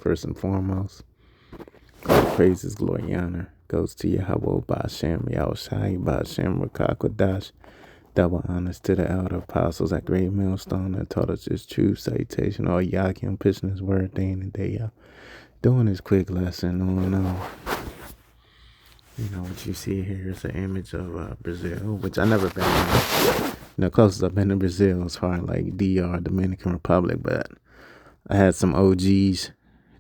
First and foremost, all praises, glory, and honor goes to Yahweh Ba'Shem, Yahushai Ba'Shem, Rakakwadash. Double honors to the elder apostles at Great Millstone that taught us this true salutation. All Yakim pitching his word day in and day out. Doing this quick lesson on, what you see here is an image of Brazil, which I never been in. Closest I've been to Brazil as far as like DR, Dominican Republic, but I had some OGs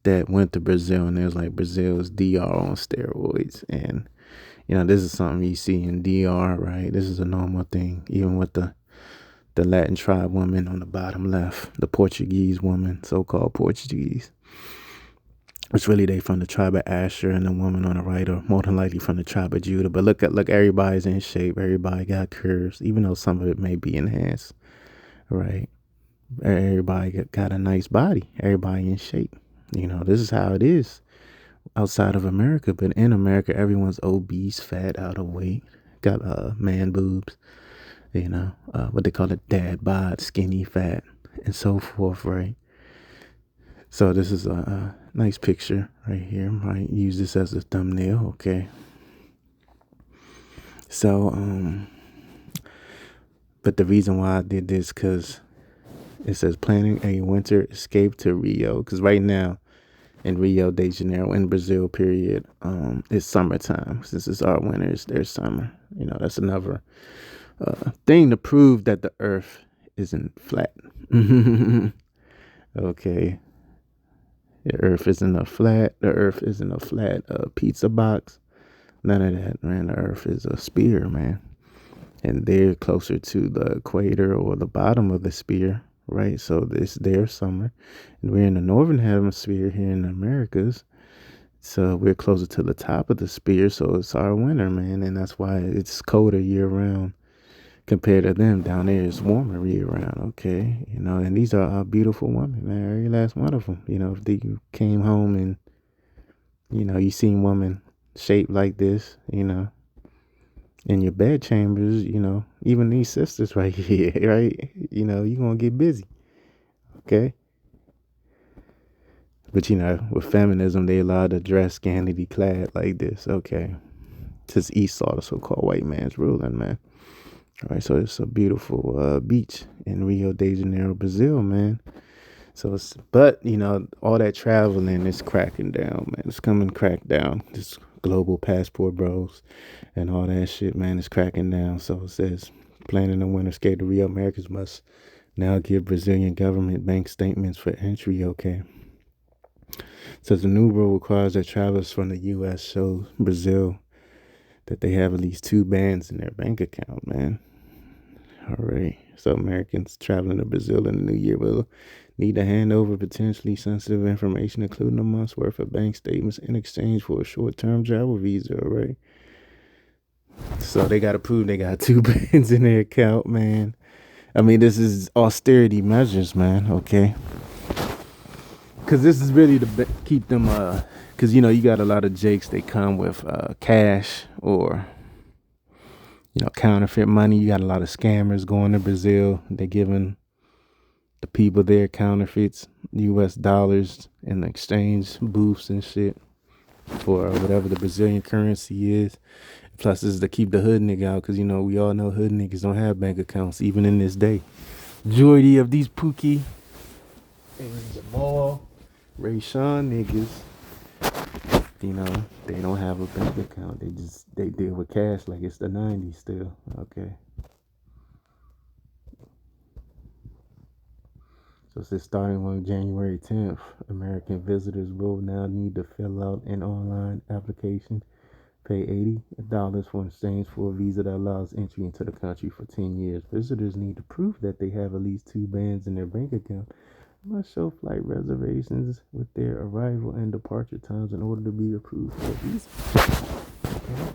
that went to Brazil, and it was like Brazil's DR on steroids. And this is something you see in DR, right? This is a normal thing, even with the Latin tribe woman on the bottom left, the Portuguese woman, so-called Portuguese. It's really they from the tribe of Asher, and the woman on the right are more than likely from the tribe of Judah. But look, everybody's in shape. Everybody got curves, even though some of it may be enhanced, right? Everybody got a nice body. Everybody in shape. This is how it is outside of America. But in America, everyone's obese, fat, out of weight, got man boobs, what they call it, dad bod, skinny, fat, and so forth, right? So this is a nice picture right here. Might use this as a thumbnail, okay? So, but the reason why I did this, because it says planning a winter escape to Rio, because right now in Rio de Janeiro, in Brazil, period, it's summertime. Since it's our winter, it's their summer. That's another thing to prove that the earth isn't flat. Okay. The earth isn't a flat. The earth isn't a flat pizza box. None of that, man. The earth is a sphere, man. And they're closer to the equator or the bottom of the sphere, right? So it's their summer. And we're in the northern hemisphere here in the Americas. So we're closer to the top of the sphere. So it's our winter, man. And that's why it's colder year round compared to them. Down there, it's warmer year round, okay? And these are beautiful women, man. Every last one of them. If they came home and, you seen women shaped like this, in your bed chambers, even these sisters right here, right? You're going to get busy, okay? But, with feminism, they allowed to dress scantily clad like this, okay? Since Esau, the so-called white man's ruling, man. All right, so it's a beautiful beach in Rio de Janeiro, Brazil, man. So but all that traveling is cracking down, man. It's coming crack down. This global passport bros and all that shit, man, is cracking down. So it says planning a winter escape to Rio, Americans must now give Brazilian government bank statements for entry, okay? So the new rule requires that travelers from the U.S. show Brazil that they have at least 2 bands in their bank account, man. All right. So Americans traveling to Brazil in the new year will need to hand over potentially sensitive information, including a month's worth of bank statements, in exchange for a short-term travel visa. All right. So they got to prove they got 2 bands in their account, man. I mean, this is austerity measures, man. Okay. Because this is really to keep them, because, you got a lot of jakes, they come with cash or, counterfeit money. You got a lot of scammers going to Brazil. They're giving the people there counterfeits, U.S. dollars in the exchange booths and shit for whatever the Brazilian currency is. Plus, this is to keep the hood nigga out because, we all know hood niggas don't have bank accounts, even in this day. Majority of these Pookie and Jamal, Ray Sean niggas, they don't have a bank account. They deal with cash like it's the 90s still. Okay. So it says starting on January 10th, American visitors will now need to fill out an online application, pay $80 for exchange for a visa that allows entry into the country for 10 years. Visitors need to prove that they have at least 2 bands in their bank account. Must show flight reservations with their arrival and departure times in order to be approved for a visa. Okay.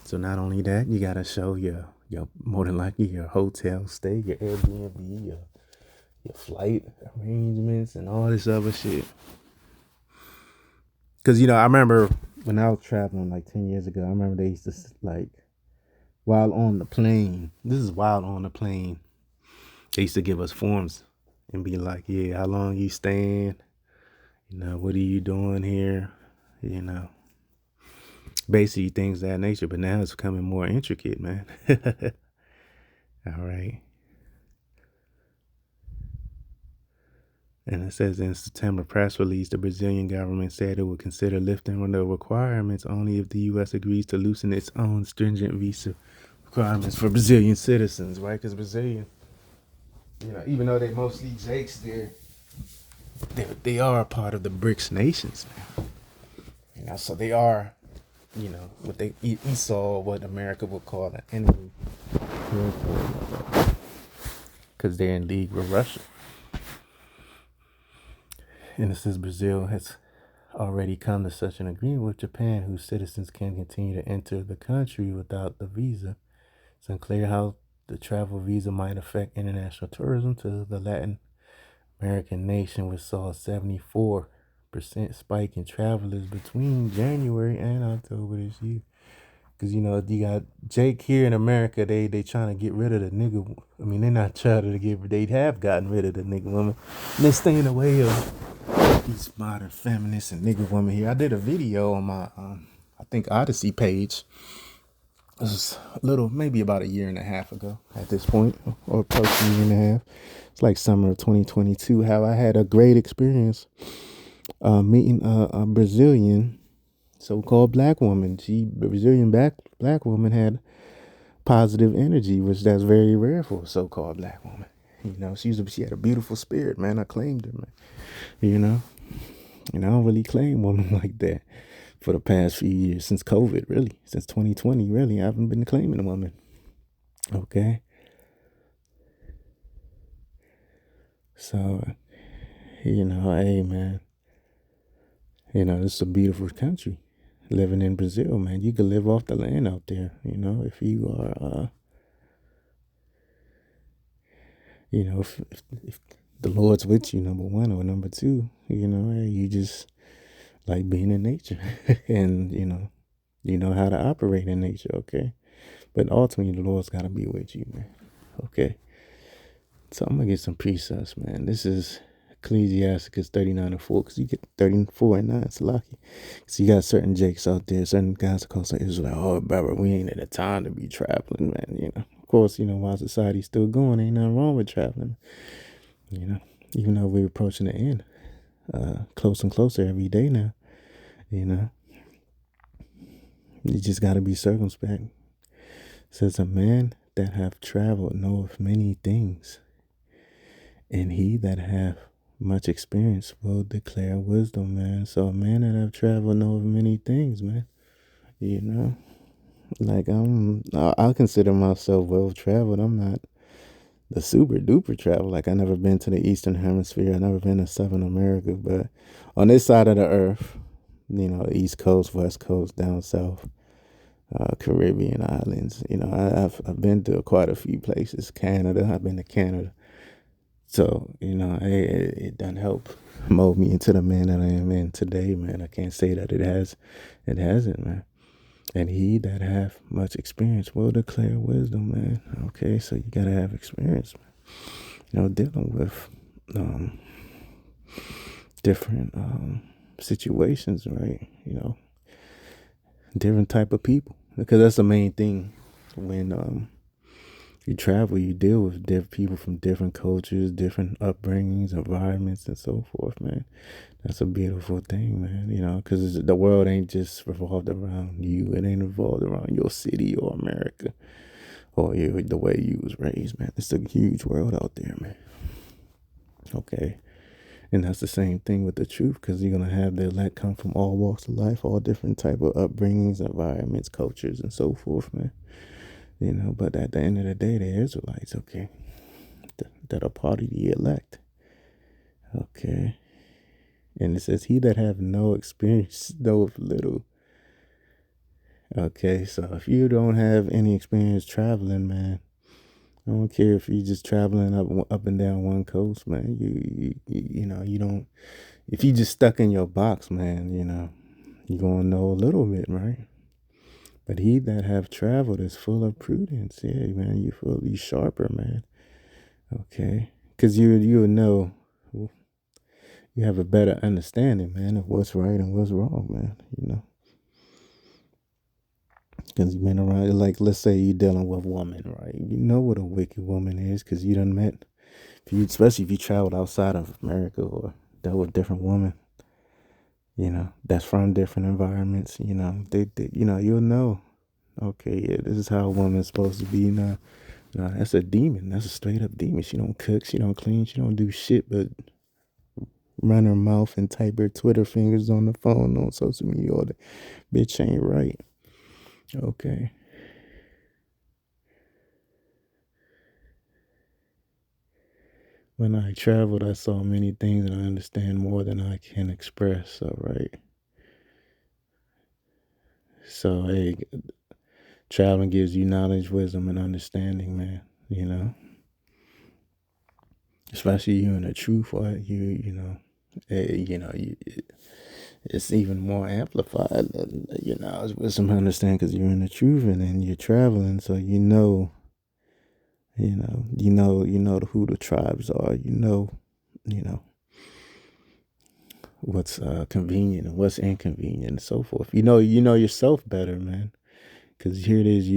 So not only that, you gotta show your more than likely your hotel stay, your Airbnb, your flight arrangements, and all this other shit. Because I remember when I was traveling like 10 years ago, I remember they used to like while on the plane. This is while on the plane. They used to give us forms and be like, yeah, how long you staying? What are you doing here? You know, basically things of that nature. But now it's becoming more intricate, man. All right. And it says in September press release, the Brazilian government said it would consider lifting the requirements only if the U.S. agrees to loosen its own stringent visa requirements for Brazilian citizens, right? Because Brazilian, even though they mostly Jakes, they are a part of the BRICS nations now. So they are, what they Esau, what America would call an enemy, because they're in league with Russia. And it says Brazil has already come to such an agreement with Japan, whose citizens can continue to enter the country without the visa. It's unclear how the travel visa might affect international tourism to the Latin American nation, which saw a 74% spike in travelers between January and October this year. Because, you got Jake here in America, they trying to get rid of the nigga. I mean, they're not trying to they have gotten rid of the nigga woman. And they stay in the way of these modern feminists and nigga women here. I did a video on my, I think, Odyssey page. This was maybe about a year and a half ago at this point, or approaching a year and a half. It's like summer of 2022, how I had a great experience meeting a Brazilian so-called black woman. The Brazilian black woman had positive energy, which that's very rare for a so-called black woman. She had a beautiful spirit, man. I claimed her, man. And I don't really claim women like that for the past few years, since COVID, really. Since 2020, really. I haven't been claiming a woman. Okay? So, hey, man. This is a beautiful country. Living in Brazil, man. You could live off the land out there, if you are, if the Lord's with you, number one, or number two, you just like being in nature and, you know how to operate in nature, okay? But ultimately, the Lord's got to be with you, man, okay? So I'm going to get some precepts, man. This is Ecclesiasticus 39:4, because you get 34 and 9, it's lucky. So you got certain jakes out there, certain guys call say it's like, oh, brother, we ain't at the time to be traveling, man, Of course, while society's still going, ain't nothing wrong with traveling, even though we're approaching the end, closer and closer every day now, you just got to be circumspect. It says, a man that hath traveled knoweth many things, and he that hath much experience will declare wisdom, man. So a man that have traveled knoweth many things, man. Like I consider myself well traveled. I'm not the super duper travel. Like I never been to the Eastern Hemisphere. I never been to Southern America, but on this side of the earth, East Coast, West Coast, down south, Caribbean islands. I've been to quite a few places. Canada, I've been to Canada. So, it done help mold me into the man that I am in today, man. I can't say that it hasn't, man. And he that hath much experience will declare wisdom, man. Okay, so you gotta have experience, man. Dealing with different situations, right? Different type of people. Because that's the main thing when you travel, you deal with different people from different cultures, different upbringings, environments, and so forth, man. That's a beautiful thing, man, because the world ain't just revolved around you. It ain't revolved around your city or America or the way you was raised, man. It's a huge world out there, man. Okay. And that's the same thing with the truth, because you're going to have the elect come from all walks of life, all different type of upbringings, environments, cultures, and so forth, man. But at the end of the day, the Israelites, okay, that are part of the elect, okay. And it says, he that have no experience knoweth little. Okay, so if you don't have any experience traveling, man, I don't care if you're just traveling up and down one coast, man. You don't. If you just stuck in your box, man, you're gonna know a little bit, right? But he that have traveled is full of prudence. Yeah, man, you sharper, man. Okay, because you'll know You have a better understanding, man, of what's right and what's wrong, man. Because you've been around, like, let's say you're dealing with a woman, right? You know what a wicked woman is because you done met, especially if you traveled outside of America or dealt with different women, that's from different environments, you'll know, okay, yeah, this is how a woman's supposed to be. Now, that's a demon. That's a straight up demon. She don't cook, she don't clean, she don't do shit but run her mouth and type her Twitter fingers on the phone on social media. All the bitch ain't right. Okay. When I traveled, I saw many things and I understand more than I can express. All right. So, hey, traveling gives you knowledge, wisdom, and understanding, man. Especially you in the truth, or hey, it's even more amplified. Your knowledge, wisdom, understand, because you're in the truth, and then you're traveling, so who the tribes are. You know what's convenient and what's inconvenient and so forth. You know yourself better, man. Because here it is,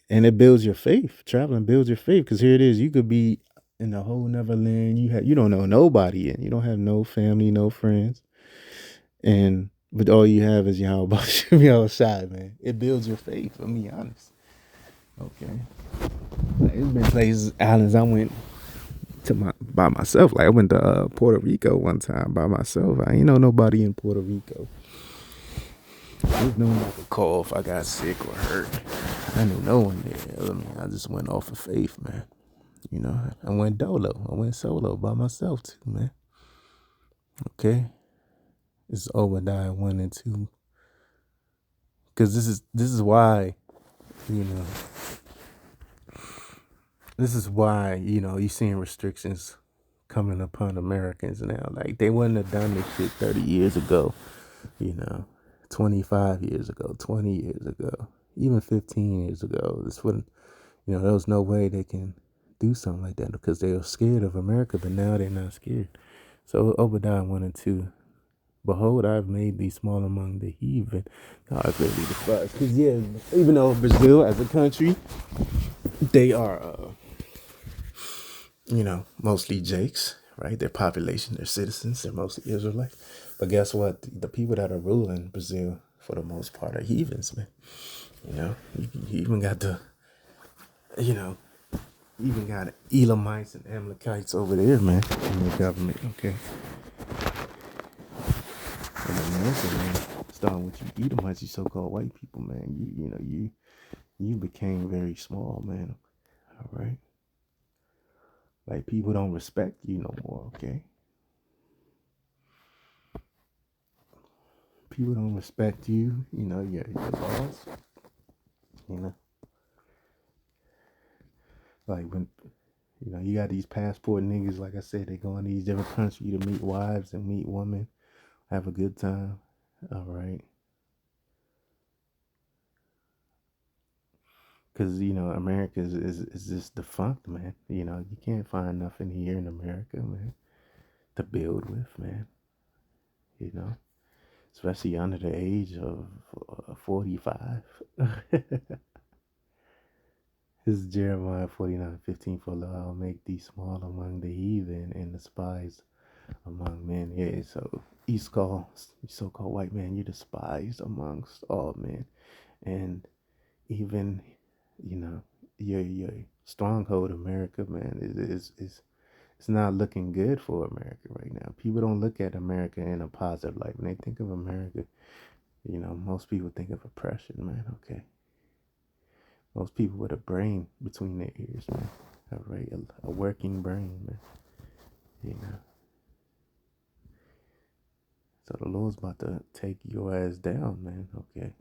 and it builds your faith. Traveling builds your faith. Because here it is, you could be in a whole nother land. You don't know nobody, and you don't have no family, no friends, but all you have is Yahweh outside, man. It builds your faith. Let me be honest. Okay, like, it's been places, islands I went to by myself. Like I went to Puerto Rico one time by myself. I ain't know nobody in Puerto Rico. There's no one I could call if I got sick or hurt. I knew no one there. I just went off of faith, man. I went dolo. I went solo by myself too, man. Okay, it's Obadiah 1 and 2. Because this is why, you know, this is why you seeing restrictions coming upon Americans now. Like they wouldn't have done this shit 30 years ago. 25 years ago, 20 years ago, even 15 years ago. This wouldn't, there was no way they can do something like that because they were scared of America, but now they're not scared. So Obadiah 1 and 2. Behold, I've made thee small among the heathen. God greatly despised. Because, yeah, even though Brazil as a country, they are, mostly Jakes, right? Their population, their citizens, they're mostly Israelites. But guess what? The people that are ruling Brazil, for the most part, are heathens, man. You even got Elamites and Amalekites over there, man, in the government, okay? And America, man, starting with you Edomites, you so-called white people, man, you became very small, man, all right? Like, people don't respect you no more, okay? People don't respect you, your laws, you know? Like, when, you got these passport niggas, like I said, they go in these different countries to meet wives and meet women, have a good time, all right? Because, America is just defunct, man. You can't find nothing here in America, man, to build with, man. Especially under the age of 45. This is Jeremiah 49:15. For lo, I'll make thee small among the heathen and despised among men. Yeah, so so-called white man, you're despised amongst all men. And even, your stronghold, America, man, is it's not looking good for America right now. People don't look at America in a positive light. When they think of America, most people think of oppression, man. Okay. Most people with a brain between their ears, man. All right, a working brain, man. So the Lord's about to take your ass down, man. Okay.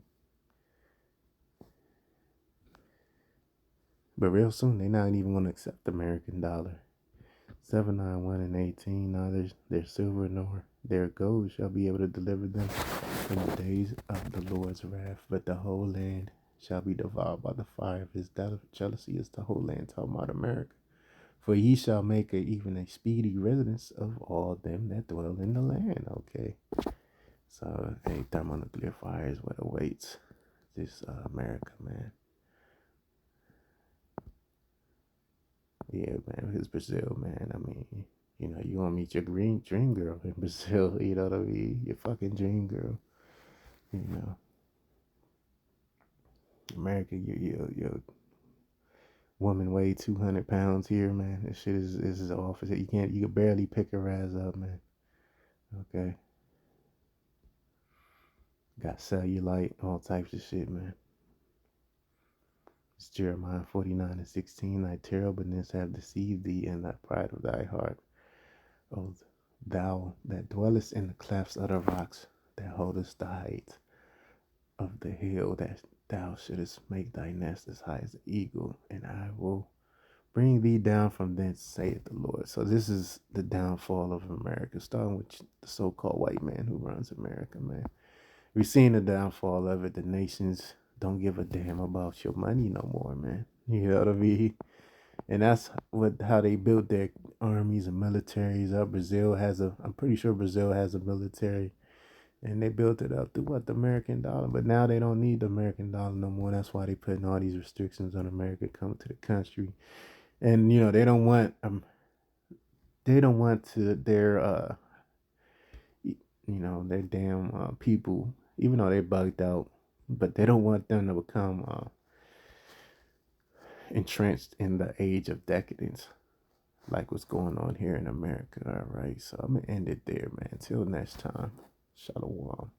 But real soon, they're not even going to accept the American dollar. 791 and 18. Neither their silver nor their gold shall be able to deliver them in the days of the Lord's wrath, but the whole land shall be devoured by the fire of his jealousy. Is the whole land talking about America? For ye shall make even a speedy residence of all them that dwell in the land. Okay. So a thermonuclear fire is what awaits this America, man. Yeah, man, because Brazil, man. I mean, you gonna meet your green dream girl in Brazil. You know what I mean? Your fucking dream girl. You know, America, your woman weigh 200 pounds here, man. This shit is off. You can barely pick her ass up, man. Okay, got cellulite, all types of shit, man. It's Jeremiah 49:16. Thy terribleness have deceived thee, and thy pride of thy heart. O thou that dwellest in the clefts of the rocks, that holdest the height of the hill, that thou shouldest make thy nest as high as the eagle, and I will bring thee down from thence, saith the Lord. So this is the downfall of America, starting with the so-called white man who runs America, man. We've seen the downfall of it. The nations don't give a damn about your money no more, man. You know what I mean? And that's how they built their armies and militaries up. I'm pretty sure Brazil has a military, and they built it up through the American dollar. But now they don't need the American dollar no more. That's why they putting all these restrictions on America coming to the country. And they don't want to their damn people, even though they bugged out, but they don't want them to become entrenched in the age of decadence, like what's going on here in America. All right, so I'm gonna end it there, man. Till next time, shalom.